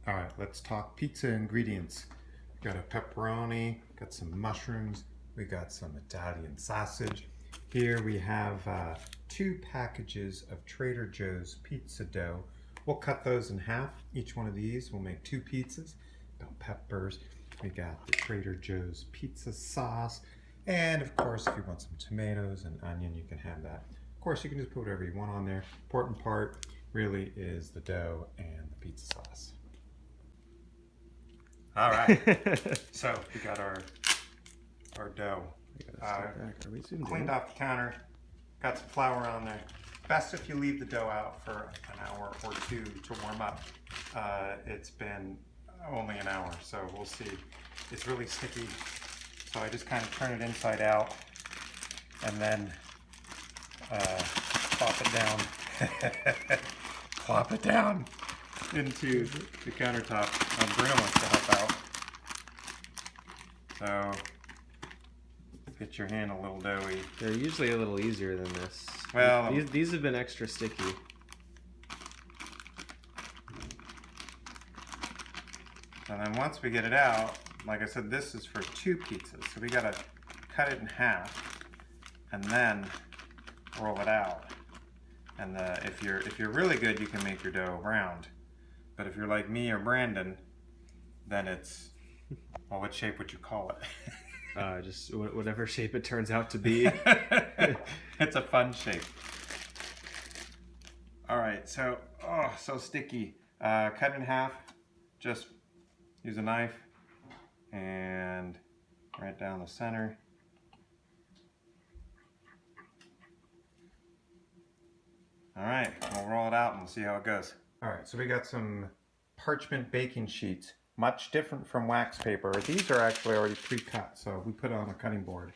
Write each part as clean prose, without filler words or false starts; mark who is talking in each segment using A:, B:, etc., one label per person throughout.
A: All right, let's talk pizza ingredients. We got a pepperoni, got some mushrooms, we got some Italian sausage. Here we have 2 packages of Trader Joe's pizza dough. We'll cut those in half. Each one of these will make 2 pizzas. Bell peppers. We got the Trader Joe's pizza sauce. And of course, if you want some tomatoes and onion, you can have that. Of course, you can just put whatever you want on there. Important part really is the dough and the pizza sauce. All right, so we got our dough cleaned off the counter, got some flour on there. Best if you leave the dough out for an hour or 2 to warm up. It's been only an hour, so we'll see. It's really sticky, so I just kind of turn it inside out and then plop it down. Plop it down into the countertop. Bruno wants to help out. So get your hand a little doughy.
B: They're usually a little easier than this.
A: Well,
B: these have been extra sticky.
A: And then once we get it out, like I said, this is for 2 pizzas. So we gotta cut it in half and then roll it out. And if you're really good, you can make your dough round. But if you're like me or Brandon, then it's, well, what shape would you call it?
B: Just whatever shape it turns out to be.
A: It's a fun shape. All right, so, oh, so sticky. Cut in half, just use a knife and right down the center. All right, we'll roll it out and we'll see how it goes. All right, so we got some parchment baking sheets, much different from wax paper. These are actually already pre-cut, so we put it on a cutting board.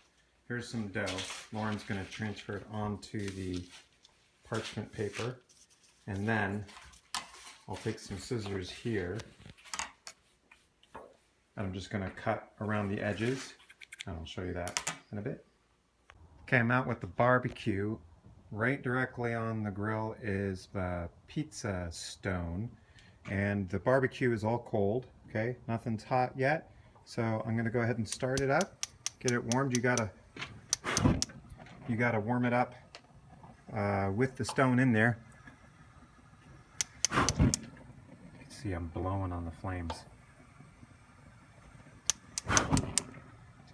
A: Here's some dough. Lauren's gonna transfer it onto the parchment paper, and then I'll take some scissors here, and I'm just gonna cut around the edges, and I'll show you that in a bit. Okay, I'm out with the barbecue. Right directly on the grill is the pizza stone, and the barbecue is all cold. Okay, nothing's hot yet, so I'm gonna go ahead and start it up, get it warmed. You gotta warm it up with the stone in there. You can see I'm blowing on the flames to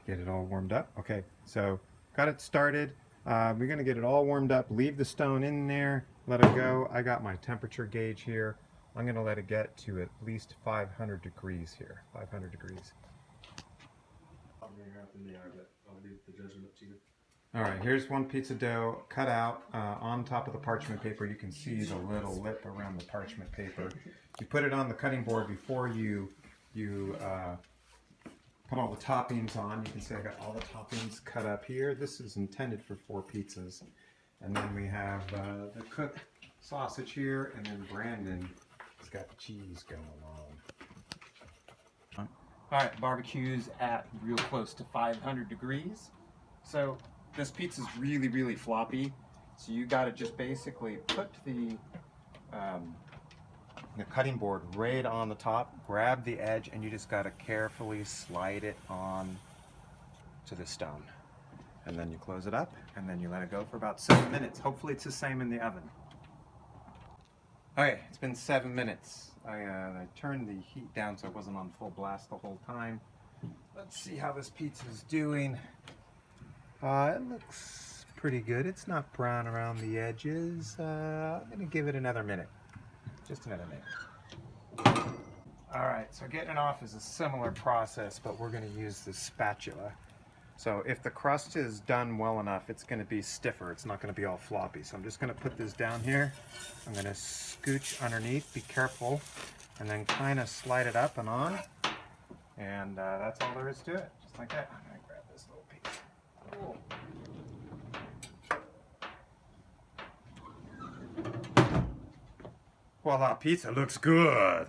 A: get it all warmed up. Okay, so got it started. We're going to get it all warmed up, leave the stone in there, let it go. I got my temperature gauge here. I'm going to let it get to at least 500 degrees here. 500 degrees. All right, here's one piece of dough cut out on top of the parchment paper. You can see the little lip around the parchment paper. You put it on the cutting board before you put all the toppings on. You can see I got all the toppings cut up here. This is intended for 4 pizzas. And then we have the cooked sausage here, and then Brandon has got the cheese going along. All right, barbecue's at real close to 500 degrees. So this pizza's really, really floppy. So you gotta just basically put the cutting board right on the top, grab the edge, and you just got to carefully slide it on to the stone. And then you close it up, and then you let it go for about 7 minutes. Hopefully it's the same in the oven. Okay, it's been 7 minutes. I turned the heat down so it wasn't on full blast the whole time. Let's see how this pizza's doing. It looks pretty good. It's not brown around the edges. I'm going to give it another minute. Just another minute. All right, so getting it off is a similar process, but we're going to use the spatula. So if the crust is done well enough, it's going to be stiffer. It's not going to be all floppy. So I'm just going to put this down here. I'm going to scooch underneath. Be careful. And then kind of slide it up and on. And that's all there is to it. Just like that. I'm going to grab this little piece. Cool. Voila, pizza looks good.